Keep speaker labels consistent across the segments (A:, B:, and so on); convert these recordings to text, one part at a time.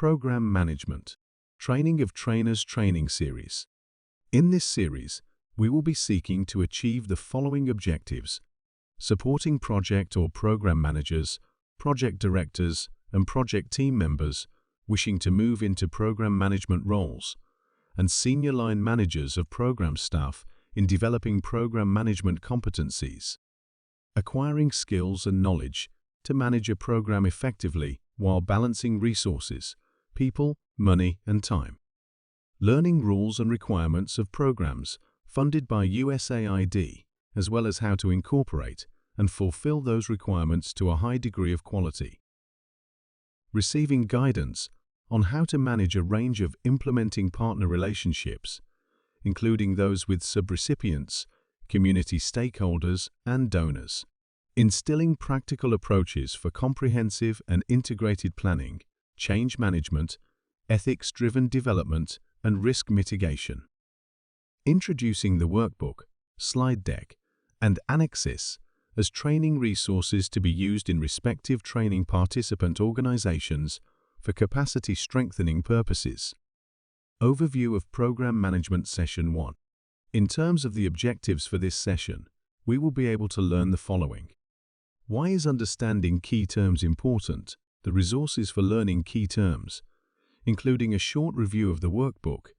A: Program Management, Training of Trainers Training Series. In this series, we will be seeking to achieve the following objectives: supporting project or program managers, project directors, and project team members wishing to move into program management roles, and senior line managers of program staff in developing program management competencies. Acquiring skills and knowledge to manage a program effectively while balancing resources, people, money, and time. Learning rules and requirements of programs funded by USAID, as well as how to incorporate and fulfill those requirements to a high degree of quality. Receiving guidance on how to manage a range of implementing partner relationships, including those with subrecipients, community stakeholders, and donors. Instilling practical approaches for comprehensive and integrated planning, change management, ethics-driven development, and risk mitigation. Introducing the workbook, slide deck, and annexes as training resources to be used in respective training participant organizations for capacity strengthening purposes. Overview of Program Management Session 1. In terms of the objectives for this session, we will be able to learn the following. Why is understanding key terms important? The resources for learning key terms, including a short review of the workbook,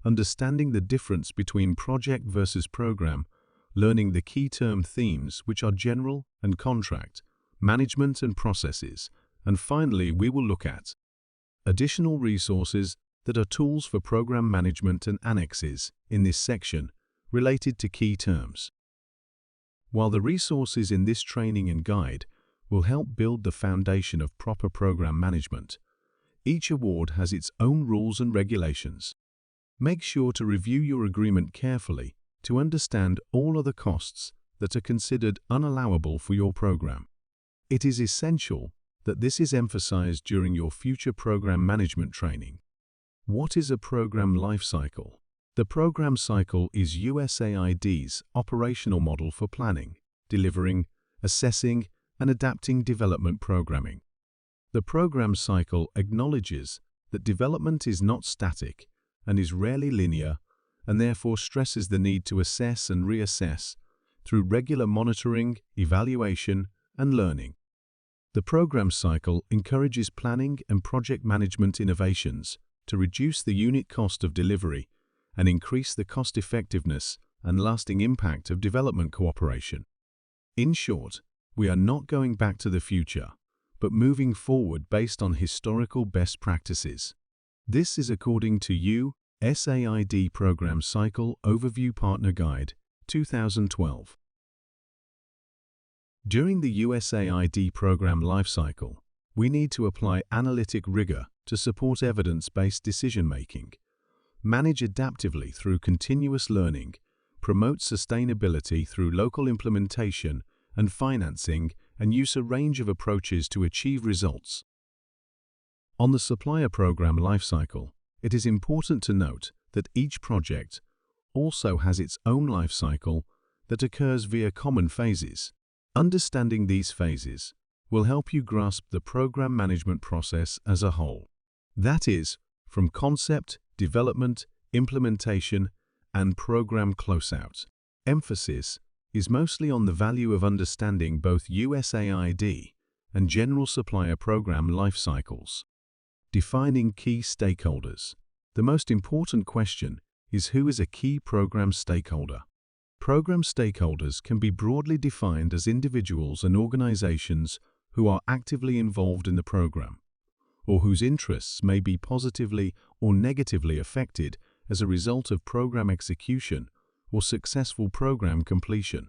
A: understanding the difference between project versus program, learning the key term themes which are general and contract, management and processes, and finally we will look at additional resources that are tools for program management and annexes in this section related to key terms. While the resources in this training and guide will help build the foundation of proper program management, each award has its own rules and regulations. Make sure to review your agreement carefully to understand all other costs that are considered unallowable for your program. It is essential that this is emphasized during your future program management training. What is a program life cycle? The program cycle is USAID's operational model for planning, delivering, assessing, and adapting development programming. The program cycle acknowledges that development is not static and is rarely linear, and therefore stresses the need to assess and reassess through regular monitoring, evaluation, and learning. The program cycle encourages planning and project management innovations to reduce the unit cost of delivery and increase the cost-effectiveness and lasting impact of development cooperation. In short, we are not going back to the future, but moving forward based on historical best practices. This is according to USAID Program Cycle Overview Partner Guide, 2012. During the USAID program lifecycle, we need to apply analytic rigor to support evidence-based decision-making, manage adaptively through continuous learning, promote sustainability through local implementation and financing, and use a range of approaches to achieve results. On the supplier program lifecycle, it is important to note that each project also has its own lifecycle that occurs via common phases. Understanding these phases will help you grasp the program management process as a whole. That is, from concept, development, implementation, and program closeout. Emphasis is mostly on the value of understanding both USAID and general supplier program life cycles. Defining key stakeholders. The most important question is who is a key program stakeholder. Program stakeholders can be broadly defined as individuals and organizations who are actively involved in the program, or whose interests may be positively or negatively affected as a result of program execution or successful program completion.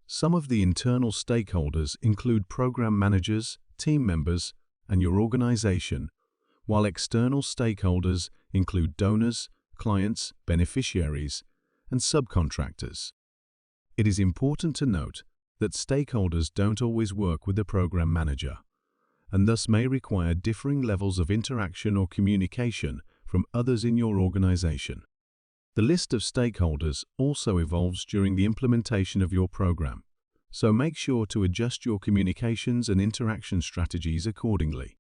A: Some of the internal stakeholders include program managers, team members, and your organization, while external stakeholders include donors, clients, beneficiaries, and subcontractors. It is important to note that stakeholders don't always work with the program manager, and thus may require differing levels of interaction or communication from others in your organization. The list of stakeholders also evolves during the implementation of your program, so make sure to adjust your communications and interaction strategies accordingly.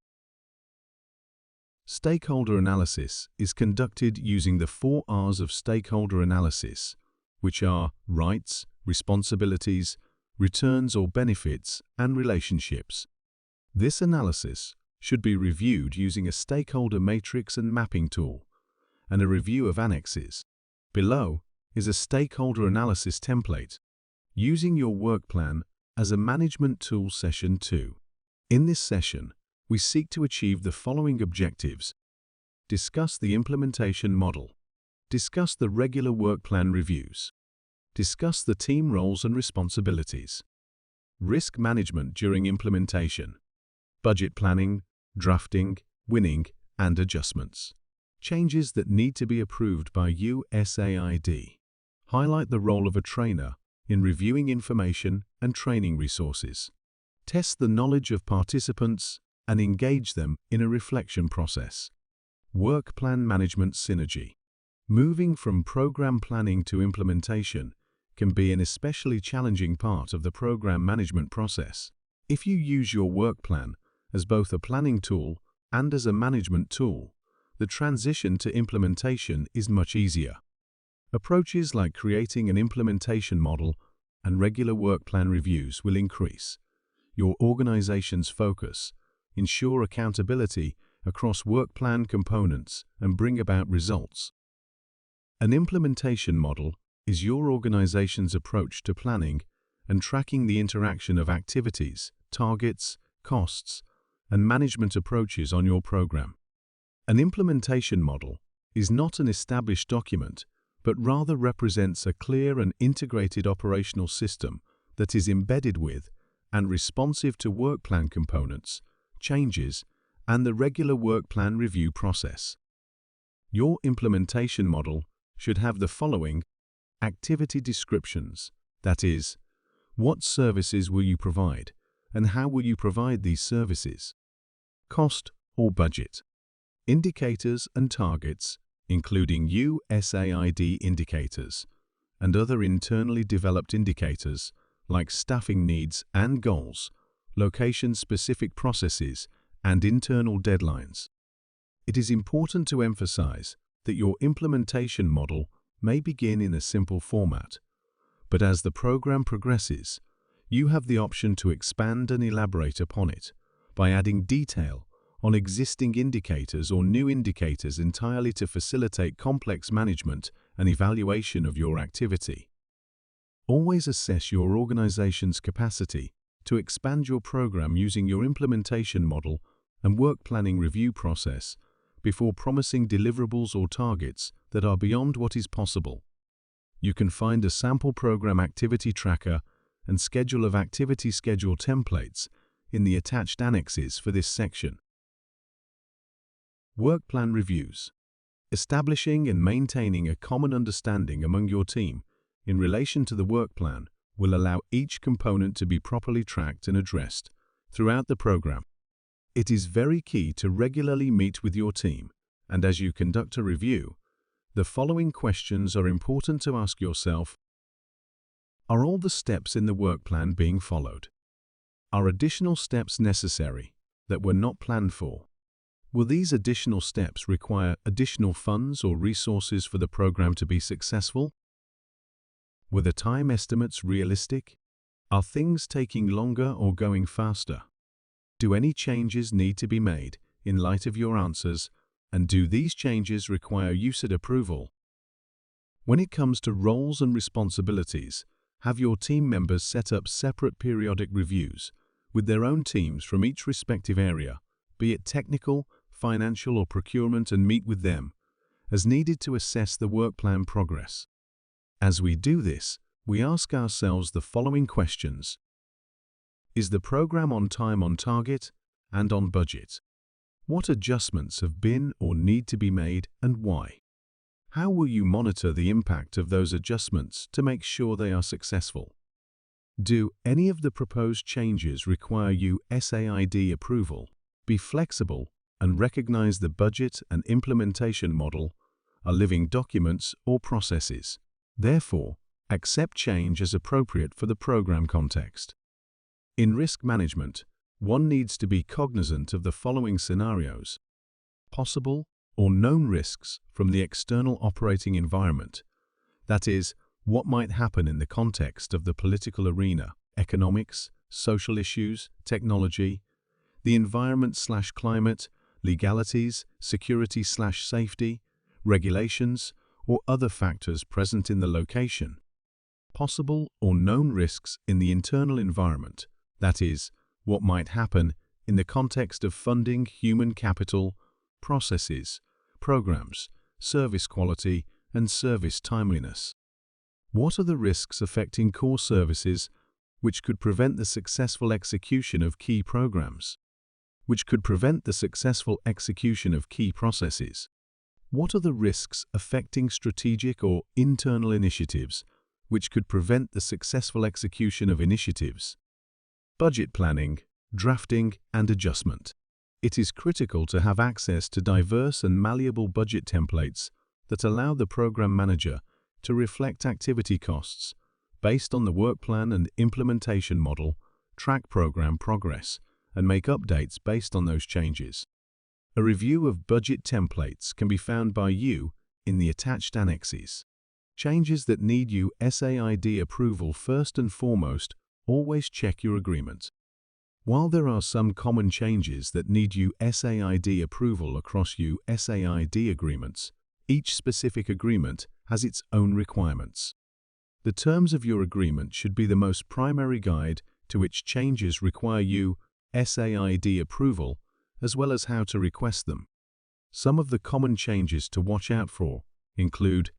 A: Stakeholder analysis is conducted using the 4 R's of stakeholder analysis, which are rights, responsibilities, returns or benefits, and relationships. This analysis should be reviewed using a stakeholder matrix and mapping tool, and a review of annexes. Below is a stakeholder analysis template, using your work plan as a management tool. Session 2. In this session, we seek to achieve the following objectives. Discuss the implementation model. Discuss the regular work plan reviews. Discuss the team roles and responsibilities. Risk management during implementation. Budget planning, drafting, winning, and adjustments. Changes that need to be approved by USAID. Highlight the role of a trainer in reviewing information and training resources. Test the knowledge of participants and engage them in a reflection process. Work plan management synergy. Moving from program planning to implementation can be an especially challenging part of the program management process. If you use your work plan as both a planning tool and as a management tool, the transition to implementation is much easier. Approaches like creating an implementation model and regular work plan reviews will increase your organization's focus, ensure accountability across work plan components, and bring about results. An implementation model is your organization's approach to planning and tracking the interaction of activities, targets, costs, and management approaches on your program. An implementation model is not an established document, but rather represents a clear and integrated operational system that is embedded with and responsive to work plan components, changes, and the regular work plan review process. Your implementation model should have the following activity descriptions, that is, what services will you provide and how will you provide these services? Cost or budget. Indicators and targets, including USAID indicators and other internally developed indicators like staffing needs and goals, location-specific processes, and internal deadlines. It is important to emphasize that your implementation model may begin in a simple format, but as the program progresses, you have the option to expand and elaborate upon it by adding detail on existing indicators or new indicators entirely to facilitate complex management and evaluation of your activity. Always assess your organization's capacity to expand your program using your implementation model and work planning review process before promising deliverables or targets that are beyond what is possible. You can find a sample program activity tracker and schedule of activity schedule templates in the attached annexes for this section. Work plan reviews. Establishing and maintaining a common understanding among your team in relation to the work plan will allow each component to be properly tracked and addressed throughout the program. It is very key to regularly meet with your team, and as you conduct a review, the following questions are important to ask yourself. Are all the steps in the work plan being followed? Are additional steps necessary that were not planned for? Will these additional steps require additional funds or resources for the program to be successful? Were the time estimates realistic? Are things taking longer or going faster? Do any changes need to be made in light of your answers, and do these changes require USAID approval? When it comes to roles and responsibilities, have your team members set up separate periodic reviews with their own teams from each respective area, be it technical, financial, or procurement, and meet with them as needed to assess the work plan progress. As we do this, we ask ourselves the following questions. Is the program on time, on target, and on budget? What adjustments have been or need to be made, and why? How will you monitor the impact of those adjustments to make sure they are successful? Do any of the proposed changes require USAID approval? Be flexible and recognize the budget and implementation model are living documents or processes. Therefore, accept change as appropriate for the program context. In risk management, one needs to be cognizant of the following scenarios. Possible or known risks from the external operating environment. That is, what might happen in the context of the political arena, economics, social issues, technology, the environment/climate, legalities, security/safety, regulations, or other factors present in the location. Possible or known risks in the internal environment. That is, what might happen in the context of funding human capital, processes, programs, service quality, and service timeliness. What are the risks affecting core services which could prevent the successful execution of key programs? Which could prevent the successful execution of key processes? What are the risks affecting strategic or internal initiatives which could prevent the successful execution of initiatives? Budget planning, drafting, and adjustment. It is critical to have access to diverse and malleable budget templates that allow the program manager to reflect activity costs based on the work plan and implementation model, track program progress, and make updates based on those changes. A review of budget templates can be found by you in the attached annexes. Changes that need USAID approval. First and foremost, always check your agreement. While there are some common changes that need USAID approval across USAID agreements, each specific agreement has its own requirements. The terms of your agreement should be the most primary guide to which changes require USAID approval, as well as how to request them. Some of the common changes to watch out for include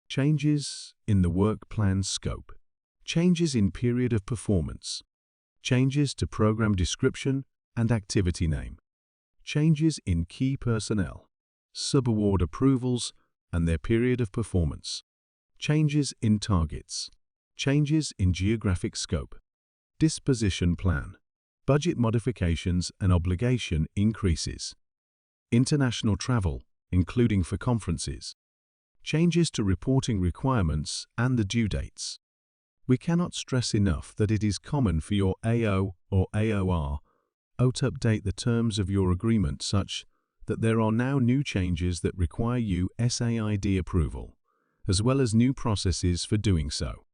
A: changes in the work plan scope, changes in period of performance, changes to program description and activity name, changes in key personnel, subaward approvals and their period of performance, changes in targets, changes in geographic scope, disposition plan, budget modifications and obligation increases, international travel, including for conferences, changes to reporting requirements and the due dates. We cannot stress enough that it is common for your AO or AOR to update the terms of your agreement such that there are now new changes that require USAID approval, as well as new processes for doing so.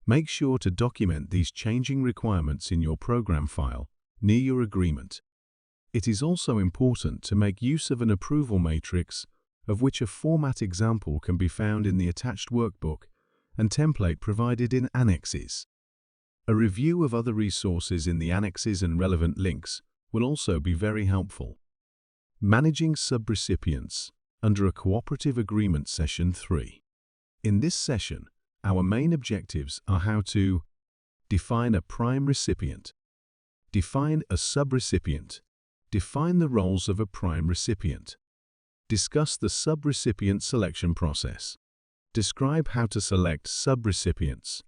A: Make sure to document these changing requirements in your program file near your agreement. It is also important to make use of an approval matrix, of which a format example can be found in the attached workbook and template provided in annexes. A review of other resources in the annexes and relevant links will also be very helpful. Managing subrecipients under a Cooperative Agreement Session 3. In this session, our main objectives are how to define a prime recipient, define a subrecipient, define the roles of a prime recipient, discuss the subrecipient selection process, describe how to select subrecipients,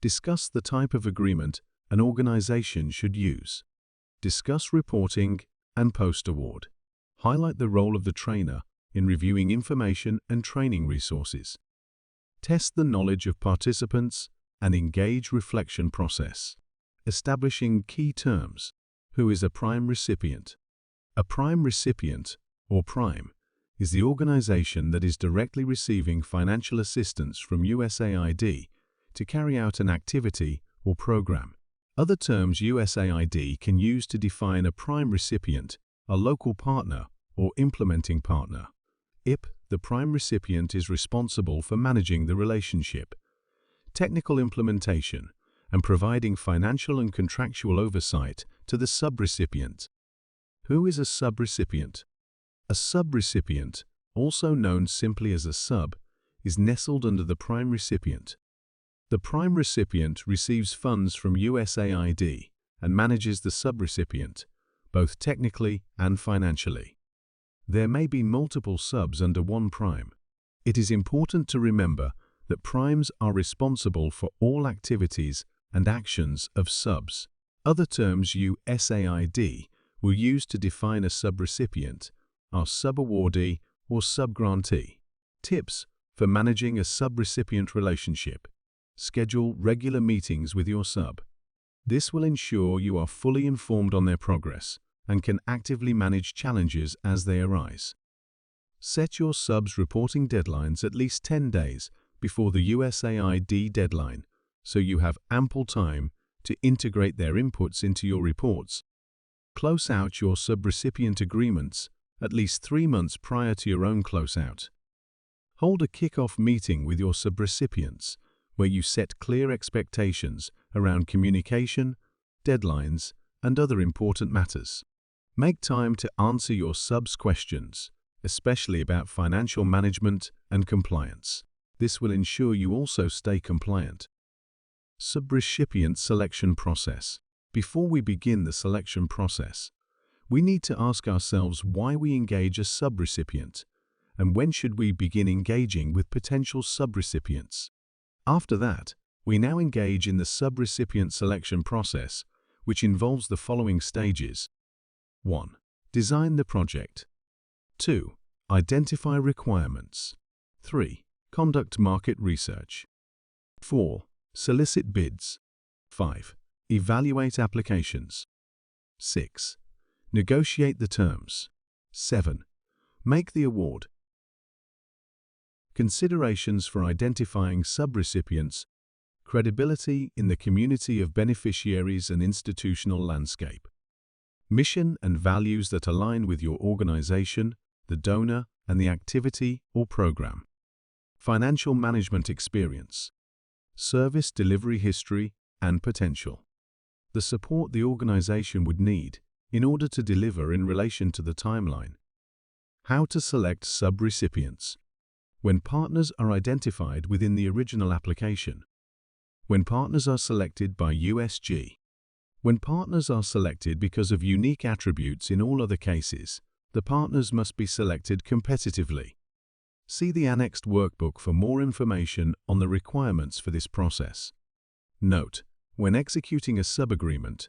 A: discuss the type of agreement an organization should use, discuss reporting and post-award, highlight the role of the trainer in reviewing information and training resources, test the knowledge of participants and engage reflection process, establishing key terms. Who is a prime recipient? A prime recipient, or prime, is the organization that is directly receiving financial assistance from USAID to carry out an activity or program. Other terms USAID can use to define a prime recipient are local partner or implementing partner. The prime recipient is responsible for managing the relationship, technical implementation, and providing financial and contractual oversight to the subrecipient. Who is a subrecipient? A subrecipient, also known simply as a sub, is nestled under the prime recipient. The prime recipient receives funds from USAID and manages the subrecipient, both technically and financially. There may be multiple subs under one prime. It is important to remember that primes are responsible for all activities and actions of subs. Other terms USAID will use to define a subrecipient are subawardee or subgrantee. Tips for managing a subrecipient relationship. Schedule regular meetings with your sub. This will ensure you are fully informed on their progress and can actively manage challenges as they arise. Set your subs reporting deadlines at least 10 days before the USAID deadline, so you have ample time to integrate their inputs into your reports. Close out your subrecipient agreements at least 3 months prior to your own closeout. Hold a kick-off meeting with your subrecipients where you set clear expectations around communication, deadlines, and other important matters. Make time to answer your subs' questions, especially about financial management and compliance. This will ensure you also stay compliant. Subrecipient selection process. Before we begin the selection process, we need to ask ourselves why we engage a subrecipient and when should we begin engaging with potential subrecipients. After that, we now engage in the subrecipient selection process, which involves the following stages. 1. Design the project. 2. Identify requirements. 3. Conduct market research. 4. Solicit bids. 5. Evaluate applications. 6. Negotiate the terms. 7. Make the award. Considerations for identifying subrecipients. Credibility in the community of beneficiaries and institutional landscape. Mission and values that align with your organization, the donor, and the activity or program. Financial management experience. Service delivery history and potential. The support the organization would need in order to deliver in relation to the timeline. How to select subrecipients. When partners are identified within the original application. When partners are selected by USG. When partners are selected because of unique attributes in all other cases, the partners must be selected competitively. See the annexed workbook for more information on the requirements for this process. Note, when executing a subagreement,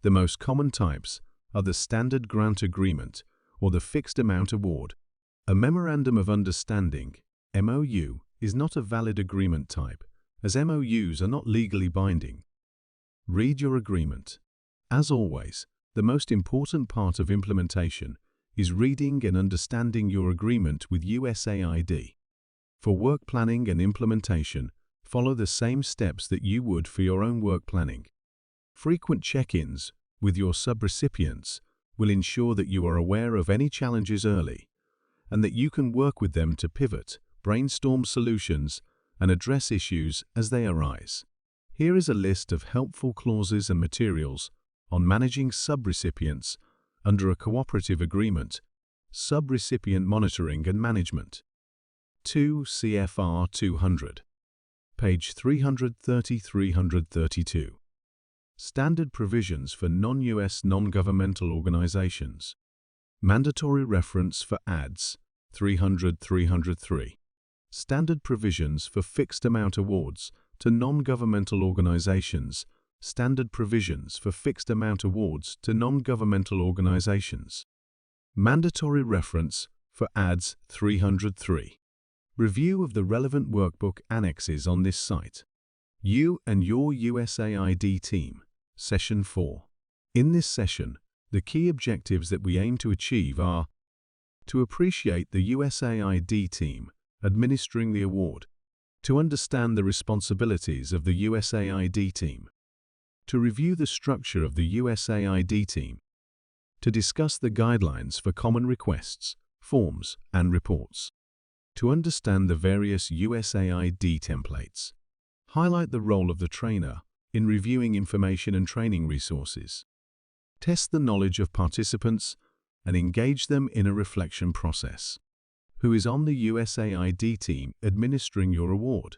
A: the most common types are the Standard Grant Agreement or the Fixed Amount Award. A Memorandum of Understanding, MOU, is not a valid agreement type, as MOUs are not legally binding. Read your agreement. As always, the most important part of implementation is reading and understanding your agreement with USAID. For work planning and implementation, follow the same steps that you would for your own work planning. Frequent check-ins with your subrecipients will ensure that you are aware of any challenges early and that you can work with them to pivot, brainstorm solutions, and address issues as they arise. Here is a list of helpful clauses and materials on managing subrecipients under a cooperative agreement, subrecipient monitoring and management. 2 CFR 200, page 330-332. Standard provisions for non-US non-governmental organizations. Mandatory reference for ads 300-303. Standard provisions for fixed amount awards to non-governmental organizations. Standard provisions for fixed amount awards to non-governmental organizations. Mandatory reference for ads 303. Review of the relevant workbook annexes on this site. You and your USAID team, Session 4. In this session, the key objectives that we aim to achieve are to appreciate the USAID team administering the award, to understand the responsibilities of the USAID team, to review the structure of the USAID team, to discuss the guidelines for common requests, forms, and reports, to understand the various USAID templates, highlight the role of the trainer in reviewing information and training resources, test the knowledge of participants, and engage them in a reflection process. Who is on the USAID team administering your award?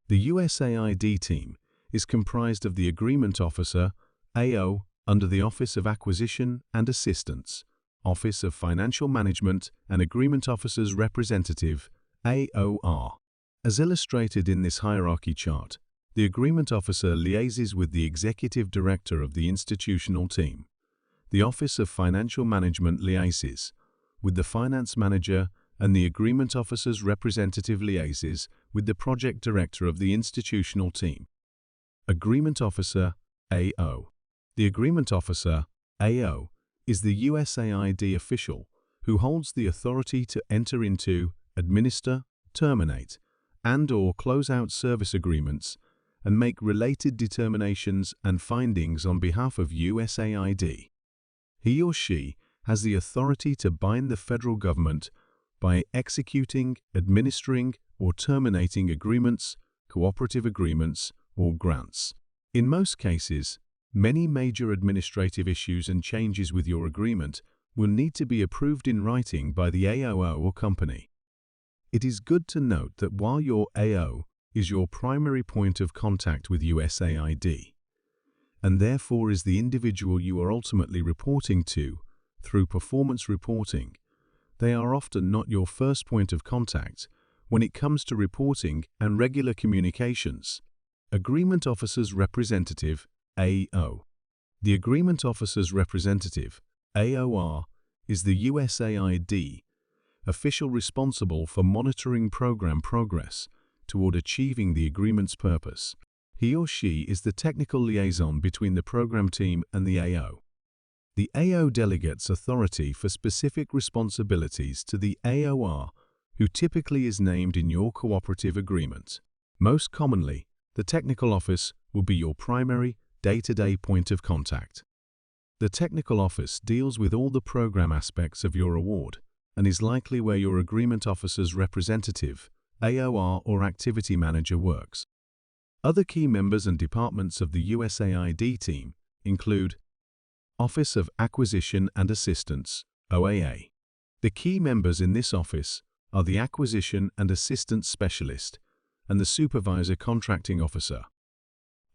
A: The USAID team is comprised of the Agreement Officer, AO, under the Office of Acquisition and Assistance, Office of Financial Management, and Agreement Officer's Representative, AOR. As illustrated in this hierarchy chart, the Agreement Officer liaises with the Executive Director of the institutional team. The Office of Financial Management liaises with the Finance Manager, and the Agreement Officer's representative liaises with the Project Director of the institutional team. Agreement Officer, AO. The Agreement Officer, AO, is the USAID official who holds the authority to enter into, administer, terminate, and/or close out service agreements and make related determinations and findings on behalf of USAID. He or she has the authority to bind the federal government by executing, administering, or terminating agreements, cooperative agreements, or grants. In most cases, many major administrative issues and changes with your agreement will need to be approved in writing by the AO or company. It is good to note that while your AO is your primary point of contact with USAID, and therefore is the individual you are ultimately reporting to through performance reporting, they are often not your first point of contact when it comes to reporting and regular communications. Agreement Officer's Representative, AO. The Agreement Officer's Representative, AOR, is the USAID official responsible for monitoring program progress toward achieving the agreement's purpose. He or she is the technical liaison between the program team and the AO. The AO delegates authority for specific responsibilities to the AOR, who typically is named in your cooperative agreement. Most commonly, the technical office will be your primary, day-to-day point of contact. The technical office deals with all the program aspects of your award and is likely where your agreement officer's representative, AOR or activity manager works. Other key members and departments of the USAID team include Office of Acquisition and Assistance, OAA. The key members in this office are the Acquisition and Assistance Specialist and the Supervisor Contracting Officer.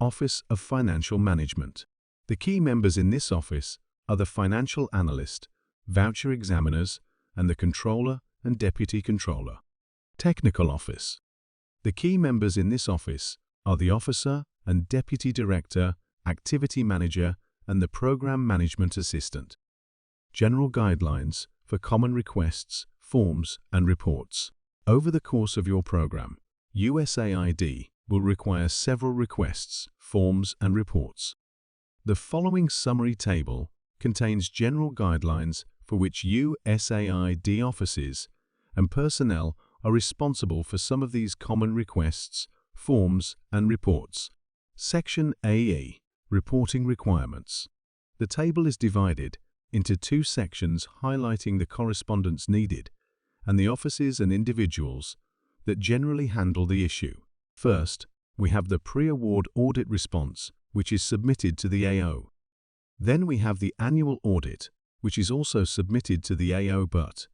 A: Office of Financial Management. The key members in this office are the Financial Analyst, Voucher Examiners, and the Controller and Deputy Controller. Technical Office. The key members in this office are the Officer and Deputy Director, Activity Manager, and the Program Management Assistant. General Guidelines for Common Requests, Forms, and Reports. Over the course of your program, USAID will require several requests, forms, and reports. The following summary table contains general guidelines for which USAID offices and personnel are responsible for some of these common requests, forms, and reports. Section AE, Reporting Requirements. The table is divided into two sections highlighting the correspondence needed and the offices and individuals that generally handle the issue. First, we have the pre-award audit response, which is submitted to the AO. Then we have the annual audit, which is also submitted to the AO, but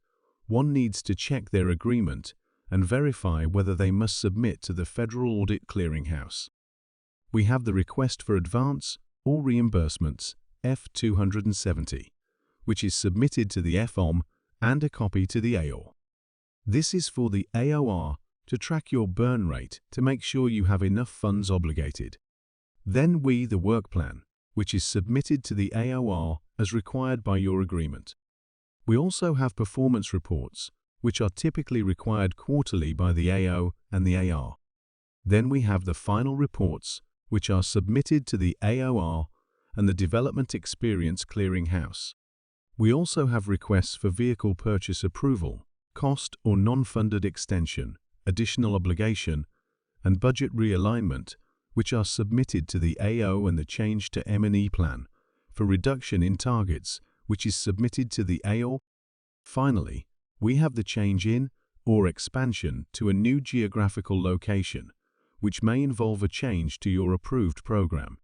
A: one needs to check their agreement and verify whether they must submit to the Federal Audit Clearinghouse. We have the request for advance or reimbursements, F-270, which is submitted to the FOM and a copy to the AOR. This is for the AOR to track your burn rate to make sure you have enough funds obligated. Then the work plan, which is submitted to the AOR as required by your agreement. We also have performance reports, which are typically required quarterly by the AO and the AR. Then we have the final reports, which are submitted to the AOR and the Development Experience Clearinghouse. We also have requests for vehicle purchase approval, cost or non-funded extension, additional obligation, and budget realignment, which are submitted to the AO and the change to M&E plan for reduction in targets, which is submitted to the AO. Finally, we have the change in or expansion to a new geographical location, which may involve a change to your approved program.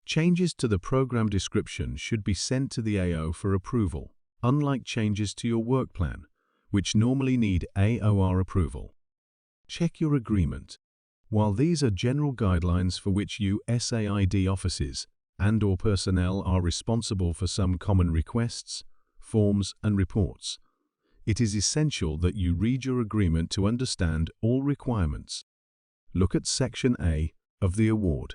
A: Changes to the program description should be sent to the AO for approval, unlike changes to your work plan, which normally need AOR approval. Check your agreement. While these are general guidelines for which USAID offices and/or personnel are responsible for some common requests, forms, and reports, it is essential that you read your agreement to understand all requirements. Look at Section A of the award.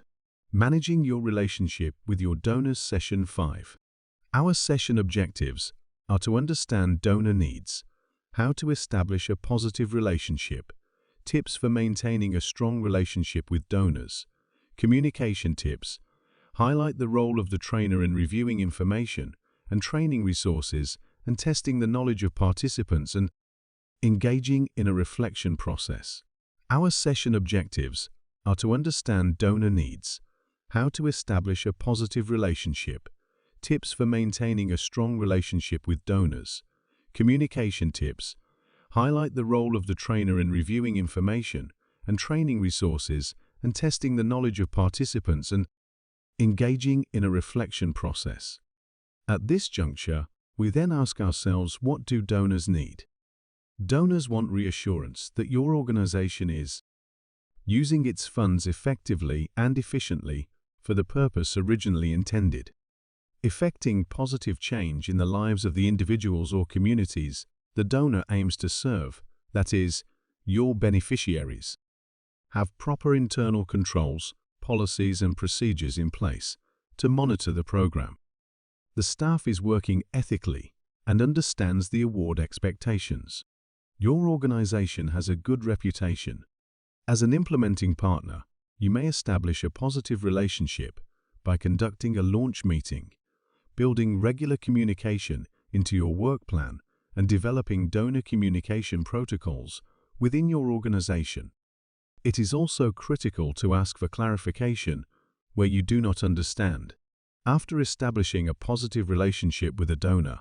A: Managing your relationship with your donors, Session 5. Our session objectives are to understand donor needs, how to establish a positive relationship, tips for maintaining a strong relationship with donors, communication tips, highlight the role of the trainer in reviewing information and training resources, and testing the knowledge of participants and engaging in a reflection process. Our session objectives are to understand donor needs, how to establish a positive relationship, tips for maintaining a strong relationship with donors, communication tips, highlight the role of the trainer in reviewing information and training resources and testing the knowledge of participants, and engaging in a reflection process. At this juncture, we then ask ourselves, what do donors need? Donors want reassurance that your organization is using its funds effectively and efficiently for the purpose originally intended, effecting positive change in the lives of the individuals or communities the donor aims to serve, that is, your beneficiaries. Have proper internal controls, policies and procedures in place to monitor the program. The staff is working ethically and understands the award expectations. Your organization has a good reputation. As an implementing partner, you may establish a positive relationship by conducting a launch meeting, building regular communication into your work plan, and developing donor communication protocols within your organization. It is also critical to ask for clarification where you do not understand. After establishing a positive relationship with a donor,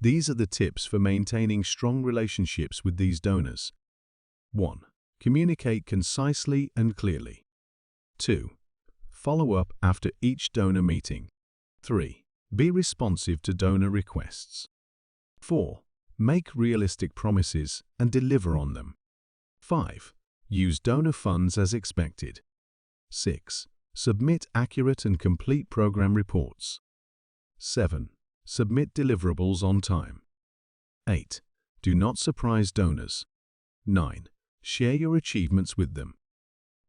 A: these are the tips for maintaining strong relationships with these donors. 1. Communicate concisely and clearly. 2. Follow up after each donor meeting. 3. Be responsive to donor requests. 4. Make realistic promises and deliver on them. 5. Use donor funds as expected. 6. Submit accurate and complete program reports. 7. Submit deliverables on time. 8. Do not surprise donors. 9. Share your achievements with them.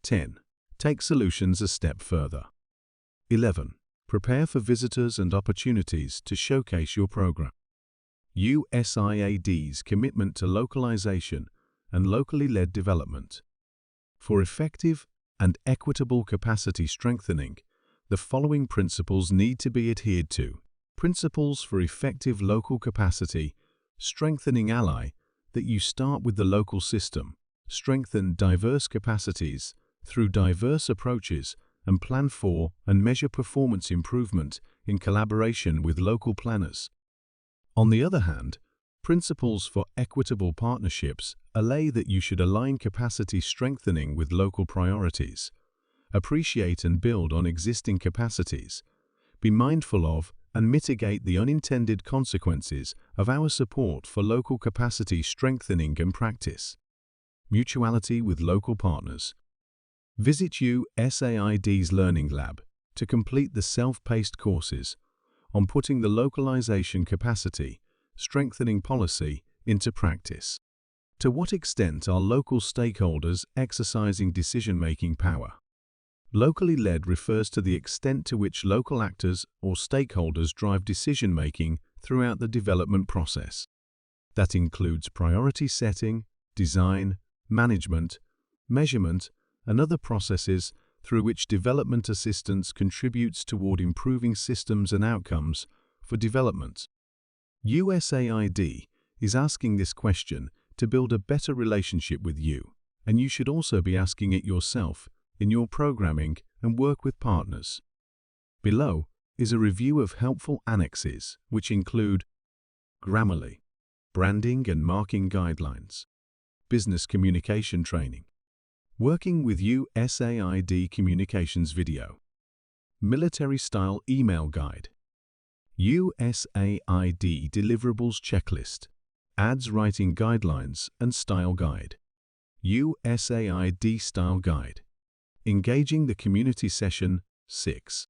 A: 10. Take solutions a step further. 11. Prepare for visitors and opportunities to showcase your program. USAID's commitment to localization and locally led development. For effective and equitable capacity strengthening, the following principles need to be adhered to. Principles for effective local capacity strengthening: ally that you start with the local system, strengthen diverse capacities through diverse approaches, and plan for and measure performance improvement in collaboration with local planners. On the other hand, principles for equitable partnerships allay that you should align capacity strengthening with local priorities, appreciate and build on existing capacities, be mindful of and mitigate the unintended consequences of our support for local capacity strengthening and practice. Mutuality with local partners. Visit USAID's Learning Lab to complete the self-paced courses on putting the localization capacity strengthening policy into practice. To what extent are local stakeholders exercising decision-making power? Locally led refers to the extent to which local actors or stakeholders drive decision-making throughout the development process. That includes priority setting, design, management, measurement, and other processes through which development assistance contributes toward improving systems and outcomes for development. USAID is asking this question to build a better relationship with you, and you should also be asking it yourself in your programming and work with partners. Below is a review of helpful annexes, which include Grammarly, branding and marking guidelines, business communication training, working with USAID communications video, military-style email guide, USAID deliverables checklist, ads writing guidelines and style guide, USAID style guide. Engaging the community session 6.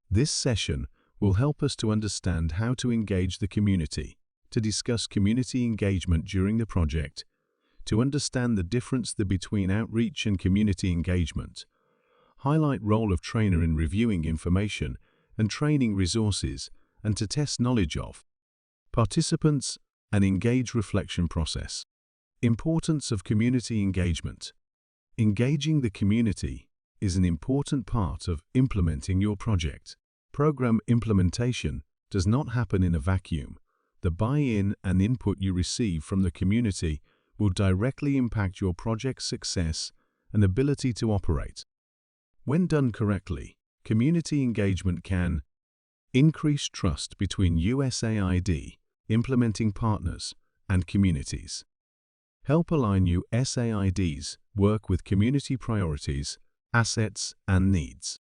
A: This session will help us to understand how to engage the community, to discuss community engagement during the project, to understand the difference between outreach and community engagement, highlight role of trainer in reviewing information and training resources, and to test knowledge of participants and engage reflection process. Importance of community engagement. Engaging the community is an important part of implementing your project. Program implementation does not happen in a vacuum, the buy-in and input you receive from the community will directly impact your project's success and ability to operate. When done correctly, community engagement can increase trust between USAID, implementing partners, and communities. Help align USAID's work with community priorities, assets, and needs.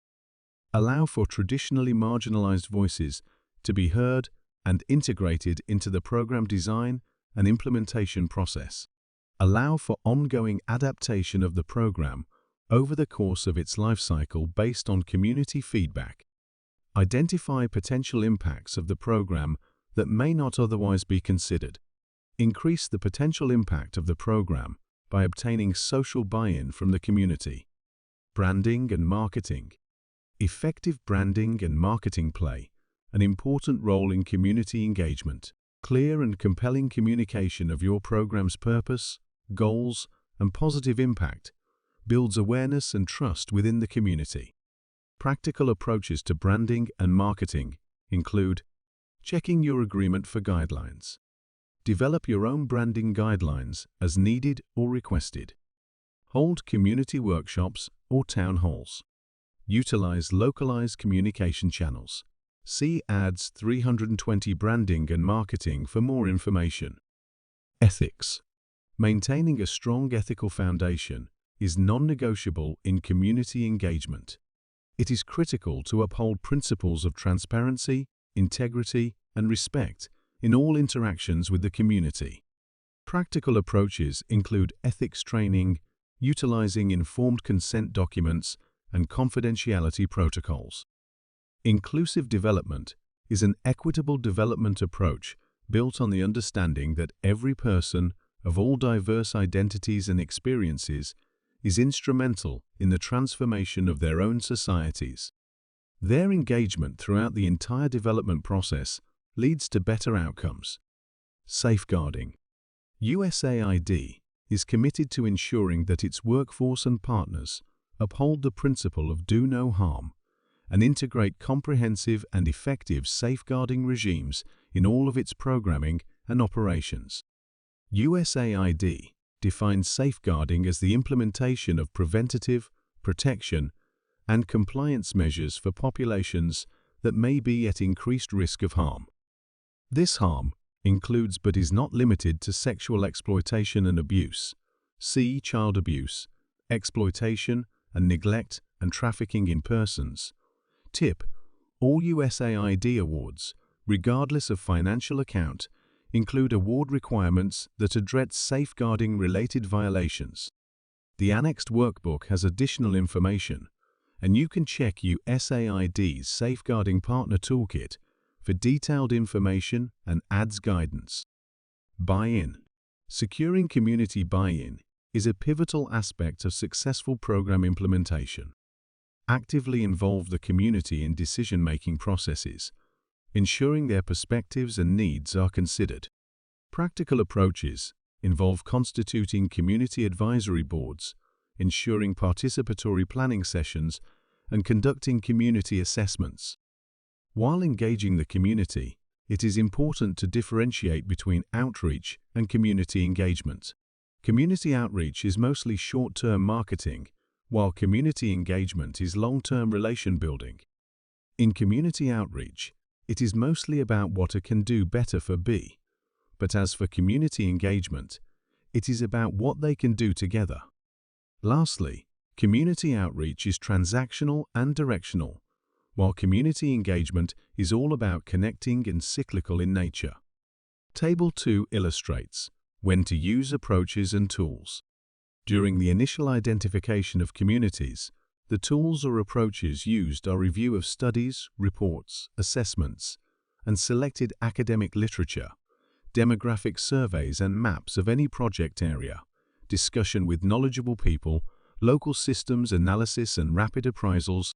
A: Allow for traditionally marginalized voices to be heard and integrated into the program design and implementation process. Allow for ongoing adaptation of the program over the course of its life cycle based on community feedback. Identify potential impacts of the program that may not otherwise be considered. Increase the potential impact of the program by obtaining social buy-in from the community. Branding and marketing. Effective branding and marketing play an important role in community engagement. Clear and compelling communication of your program's purpose, goals, and positive impact builds awareness and trust within the community. Practical approaches to branding and marketing include checking your agreement for guidelines. Develop your own branding guidelines as needed or requested. Hold community workshops or town halls. Utilize localized communication channels. See Ads 320 Branding and Marketing for more information. Ethics. Maintaining a strong ethical foundation is non-negotiable in community engagement. It is critical to uphold principles of transparency, integrity, and respect in all interactions with the community. Practical approaches include ethics training, utilizing informed consent documents, and confidentiality protocols. Inclusive development is an equitable development approach built on the understanding that every person of all diverse identities and experiences is instrumental in the transformation of their own societies. Their engagement throughout the entire development process leads to better outcomes. Safeguarding. USAID is committed to ensuring that its workforce and partners uphold the principle of do no harm and integrate comprehensive and effective safeguarding regimes in all of its programming and operations. USAID defines safeguarding as the implementation of preventative, protection, and compliance measures for populations that may be at increased risk of harm. This harm includes but is not limited to sexual exploitation and abuse, see child abuse, exploitation and neglect and trafficking in persons. Tip: all USAID awards, regardless of financial account, include award requirements that address safeguarding-related violations. The annexed workbook has additional information, and you can check USAID's Safeguarding Partner Toolkit for detailed information and ADS guidance. Buy-in. Securing community buy-in is a pivotal aspect of successful program implementation. Actively involve the community in decision-making processes, ensuring their perspectives and needs are considered. Practical approaches involve constituting community advisory boards, ensuring participatory planning sessions, and conducting community assessments. While engaging the community, it is important to differentiate between outreach and community engagement. Community outreach is mostly short-term marketing, while community engagement is long-term relation building. In community outreach, it is mostly about what A can do better for B, but as for community engagement, it is about what they can do together. Lastly, community outreach is transactional and directional, while community engagement is all about connecting and cyclical in nature. Table 2 illustrates when to use approaches and tools. During the initial identification of communities, the tools or approaches used are review of studies, reports, assessments, and selected academic literature, demographic surveys and maps of any project area, discussion with knowledgeable people, local systems analysis and rapid appraisals.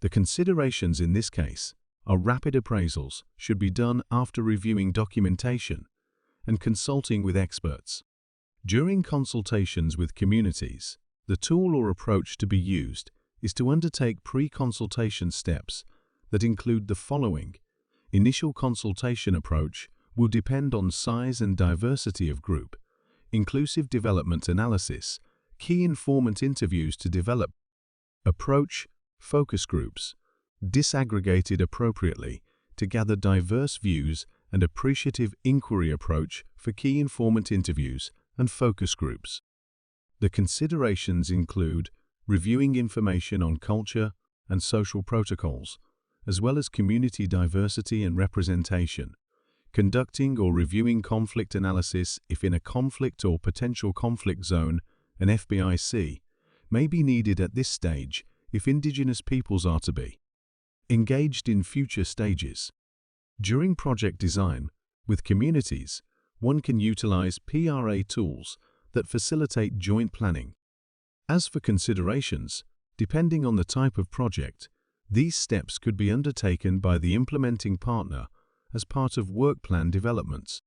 A: The considerations in this case are rapid appraisals should be done after reviewing documentation and consulting with experts. During consultations with communities, the tool or approach to be used is to undertake pre-consultation steps that include the following: initial consultation approach, will depend on size and diversity of group, inclusive development analysis, key informant interviews to develop, approach, focus groups, disaggregated appropriately to gather diverse views and appreciative inquiry approach for key informant interviews and focus groups. The considerations include reviewing information on culture and social protocols, as well as community diversity and representation, conducting or reviewing conflict analysis if in a conflict or potential conflict zone, an FBIC, may be needed at this stage if Indigenous peoples are to be engaged in future stages. During project design, with communities, one can utilize PRA tools that facilitate joint planning. As for considerations, depending on the type of project, these steps could be undertaken by the implementing partner as part of work plan developments.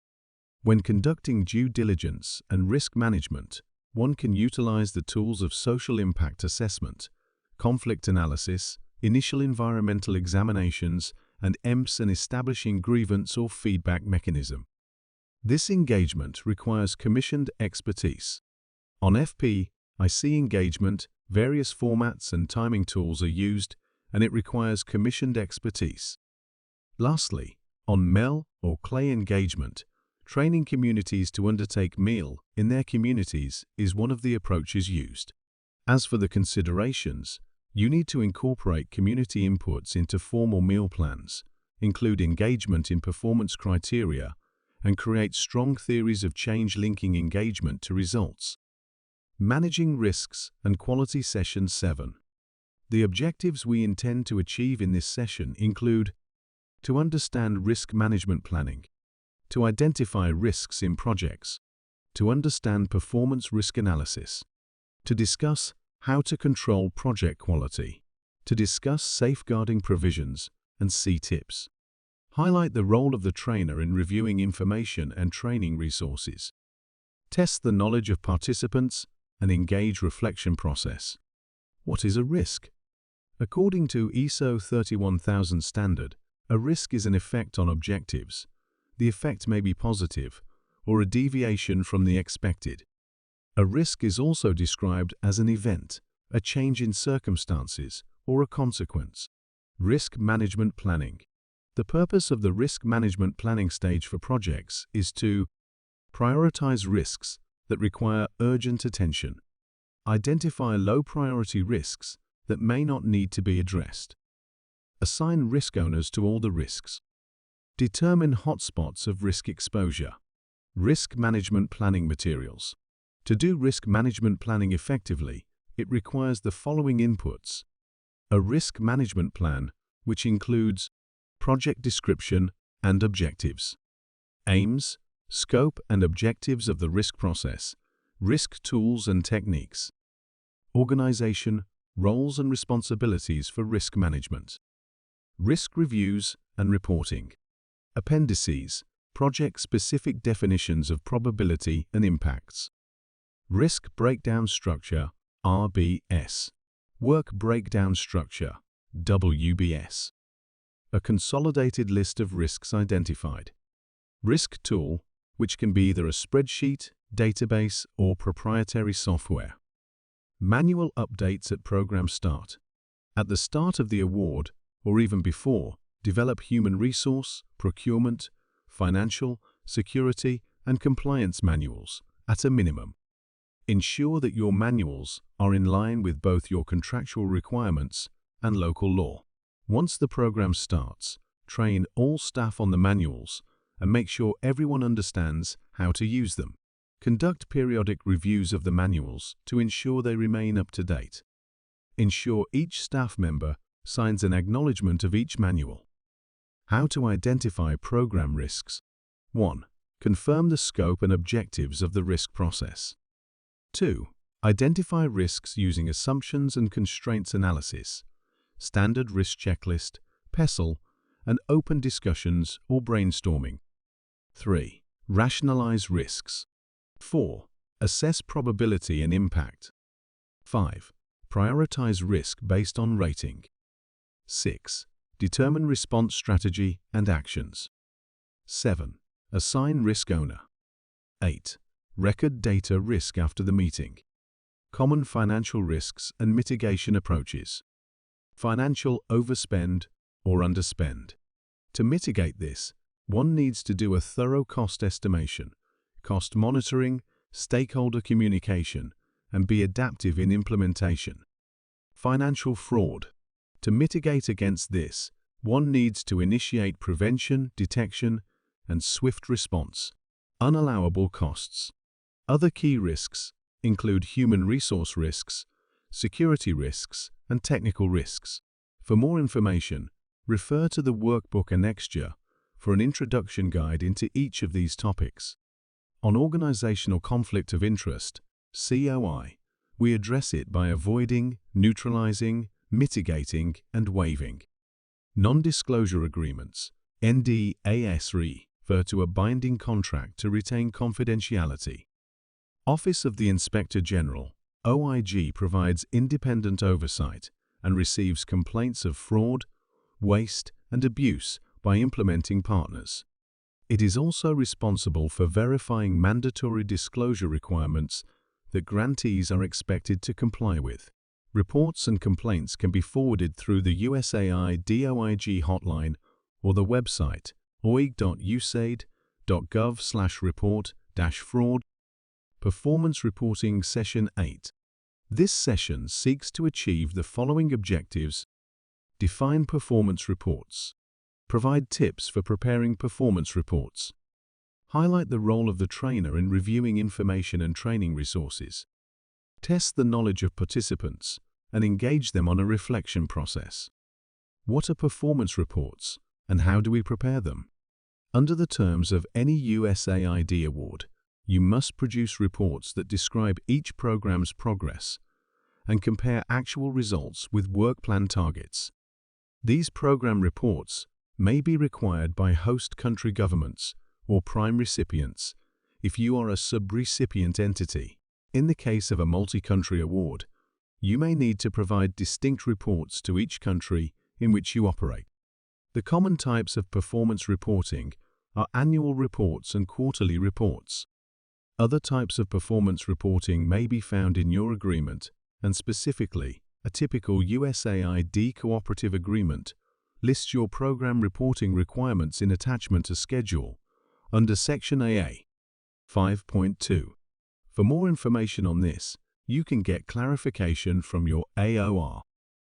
A: When conducting due diligence and risk management, one can utilize the tools of social impact assessment, conflict analysis, initial environmental examinations, and EMPS and establishing grievance or feedback mechanism. This engagement requires commissioned expertise. On FPIC engagement, various formats and timing tools are used, and it requires commissioned expertise. Lastly, on MEL or CLAY engagement, training communities to undertake meal in their communities is one of the approaches used. As for the considerations, you need to incorporate community inputs into formal meal plans, include engagement in performance criteria, and create strong theories of change linking engagement to results. Managing risks and quality session 7. The objectives we intend to achieve in this session include to understand risk management planning, to identify risks in projects, to understand performance risk analysis, to discuss how to control project quality, to discuss safeguarding provisions and see tips. Highlight the role of the trainer in reviewing information and training resources. Test the knowledge of participants and engage reflection process. What is a risk? According to ISO 31000 standard, a risk is an effect on objectives. The effect may be positive or a deviation from the expected. A risk is also described as an event, a change in circumstances, or a consequence. Risk management planning. The purpose of the risk management planning stage for projects is to prioritize risks that require urgent attention, identify low-priority risks that may not need to be addressed, assign risk owners to all the risks, determine hotspots of risk exposure. Risk management planning materials. To do risk management planning effectively, it requires the following inputs: a risk management plan, which includes project description and objectives, aims, scope and objectives of the risk process, risk tools and techniques, organization, roles and responsibilities for risk management, risk reviews and reporting, appendices, project-specific definitions of probability and impacts, risk breakdown structure, RBS, work breakdown structure, WBS, a consolidated list of risks identified, risk tool, which can be either a spreadsheet, database, or proprietary software. Manual updates at program start. At the start of the award, or even before, develop human resource, procurement, financial, security, and compliance manuals at a minimum. Ensure that your manuals are in line with both your contractual requirements and local law. Once the program starts, train all staff on the manuals and make sure everyone understands how to use them. Conduct periodic reviews of the manuals to ensure they remain up to date. Ensure each staff member signs an acknowledgement of each manual. How to identify program risks. 1. Confirm the scope and objectives of the risk process. 2. Identify risks using assumptions and constraints analysis, standard risk checklist, PESTLE, and open discussions or brainstorming. 3. Rationalize risks. 4. Assess probability and impact. 5. Prioritize risk based on rating. 6. Determine response strategy and actions. 7. Assign risk owner. 8. Record data risk after the meeting. Common financial risks and mitigation approaches. Financial overspend or underspend. To mitigate this, one needs to do a thorough cost estimation, cost monitoring, stakeholder communication, and be adaptive in implementation. Financial fraud. To mitigate against this, one needs to initiate prevention, detection, and swift response. Unallowable costs. Other key risks include human resource risks, security risks, and technical risks. For more information, refer to the workbook annexure for an introduction guide into each of these topics. On organizational conflict of interest, COI, we address it by avoiding, neutralizing, mitigating, and waiving. Non-disclosure agreements, NDAs, refer to a binding contract to retain confidentiality. Office of the Inspector General, OIG, provides independent oversight and receives complaints of fraud, waste, and abuse by implementing partners. It is also responsible for verifying mandatory disclosure requirements that grantees are expected to comply with. Reports and complaints can be forwarded through the USAID OIG hotline or the website oig.usaid.gov/report-fraud. Performance Reporting Session 8. This session seeks to achieve the following objectives. Define performance reports. Provide tips for preparing performance reports. Highlight the role of the trainer in reviewing information and training resources. Test the knowledge of participants and engage them on a reflection process. What are performance reports and how do we prepare them? Under the terms of any USAID award, you must produce reports that describe each program's progress and compare actual results with work plan targets. These program reports may be required by host country governments or prime recipients if you are a sub-recipient entity. In the case of a multi-country award, you may need to provide distinct reports to each country in which you operate. The common types of performance reporting are annual reports and quarterly reports. Other types of performance reporting may be found in your agreement, and specifically, a typical USAID cooperative agreement lists your program reporting requirements in attachment to schedule under Section AA 5.2. For more information on this, you can get clarification from your AOR.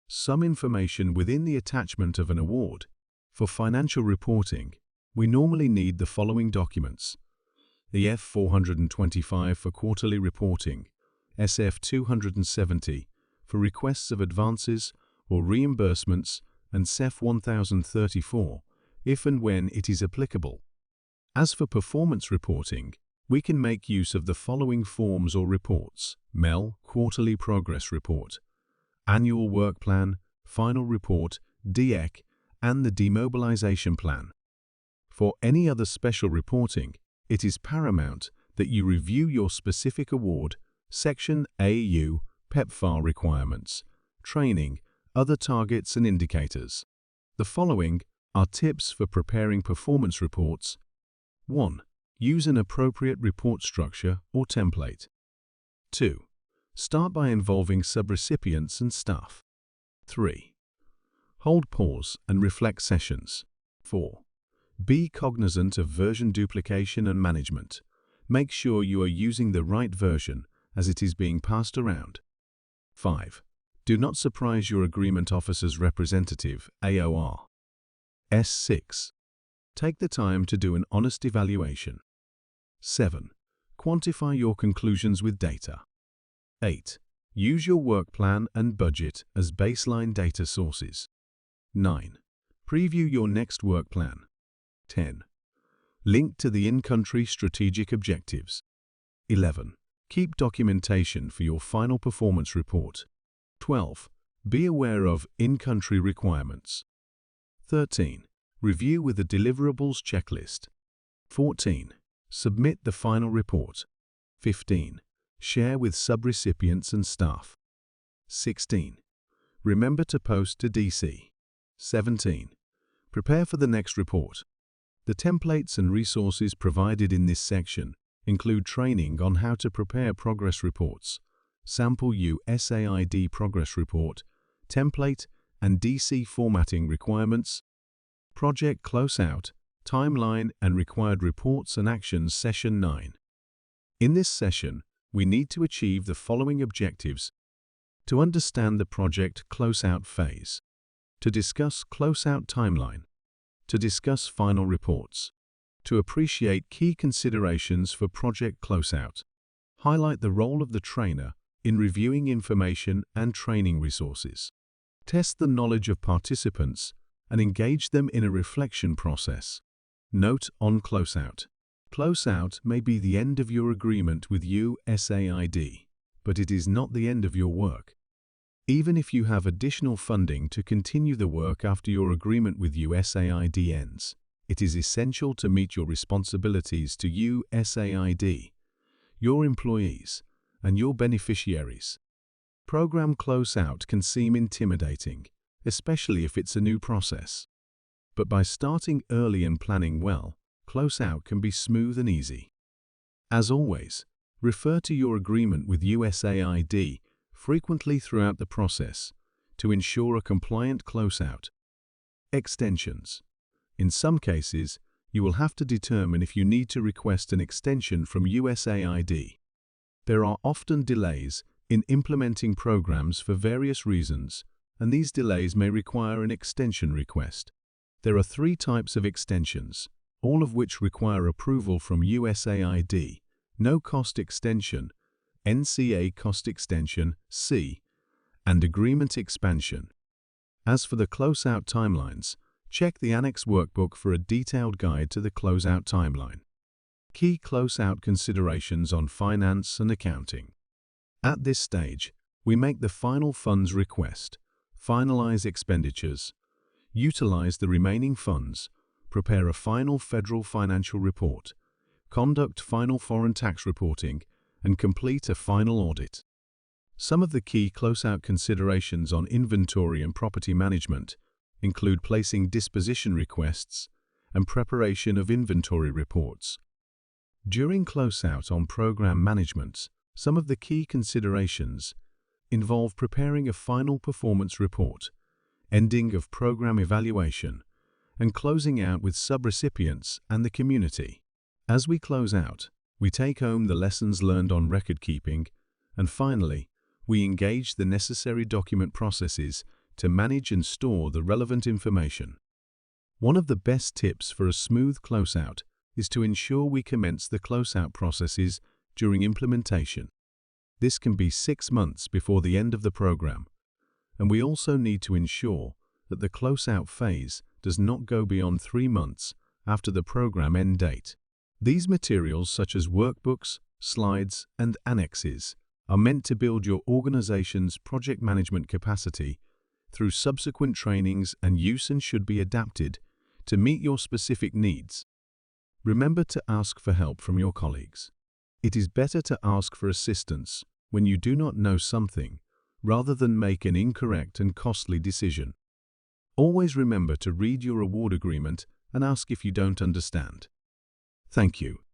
A: Some information within the attachment of an award. For financial reporting, we normally need the following documents: the F425 for quarterly reporting, SF270 for requests of advances or reimbursements, and CEF 1034 if and when it is applicable. As for performance reporting, we can make use of the following forms or reports: MEL, Quarterly Progress Report, Annual Work Plan, Final Report, DEC, and the Demobilization Plan. For any other special reporting, it is paramount that you review your specific award, Section AU, PEPFAR requirements, training, other targets and indicators. The following are tips for preparing performance reports. 1. Use an appropriate report structure or template. 2. Start by involving subrecipients and staff. 3. Hold pause and reflect sessions. 4. Be cognizant of version duplication and management. Make sure you are using the right version as it is being passed around. 5. Do not surprise your agreement officer's representative, AOR. S6. Take the time to do an honest evaluation. 7. Quantify your conclusions with data. 8. Use your work plan and budget as baseline data sources. 9. Preview your next work plan. 10. Link to the in-country strategic objectives. 11. Keep documentation for your final performance report. 12. Be aware of in-country requirements. 13. Review with the deliverables checklist. 14. Submit the final report. 15. Share with subrecipients and staff. 16. Remember to post to DC. 17. Prepare for the next report. The templates and resources provided in this section include training on how to prepare progress reports, sample USAID progress report, template and DC formatting requirements, project closeout, timeline and required reports and actions session 9. In this session, we need to achieve the following objectives: to understand the project closeout phase, to discuss closeout timeline, to discuss final reports, to appreciate key considerations for project closeout, highlight the role of the trainer in reviewing information and training resources, test the knowledge of participants and engage them in a reflection process. Note on closeout. Closeout may be the end of your agreement with USAID, but it is not the end of your work. Even if you have additional funding to continue the work after your agreement with USAID ends, it is essential to meet your responsibilities to USAID, your employees, and your beneficiaries. Program closeout can seem intimidating, especially if it's a new process. But by starting early and planning well, closeout can be smooth and easy. As always, refer to your agreement with USAID frequently throughout the process to ensure a compliant closeout. Extensions. In some cases, you will have to determine if you need to request an extension from USAID. There are often delays in implementing programs for various reasons, and these delays may require an extension request. There are 3 types of extensions, all of which require approval from USAID: no-cost extension, NCA cost extension, C, and agreement expansion. As for the closeout timelines, check the Annex Workbook for a detailed guide to the closeout timeline. Key closeout considerations on finance and accounting. At this stage, we make the final funds request, finalize expenditures, utilize the remaining funds, prepare a final federal financial report, conduct final foreign tax reporting, and complete a final audit. Some of the key closeout considerations on inventory and property management include placing disposition requests and preparation of inventory reports. During closeout on program management, some of the key considerations involve preparing a final performance report, ending of program evaluation, and closing out with subrecipients and the community. As we close out, we take home the lessons learned on record keeping, and finally, we engage the necessary document processes to manage and store the relevant information. One of the best tips for a smooth closeout is to ensure we commence the closeout processes during implementation. This can be 6 months before the end of the program, and we also need to ensure that the closeout phase does not go beyond 3 months after the program end date. These materials, such as workbooks, slides, and annexes, are meant to build your organization's project management capacity through subsequent trainings and use, and should be adapted to meet your specific needs. Remember to ask for help from your colleagues. It is better to ask for assistance when you do not know something rather than make an incorrect and costly decision. Always remember to read your award agreement and ask if you don't understand. Thank you.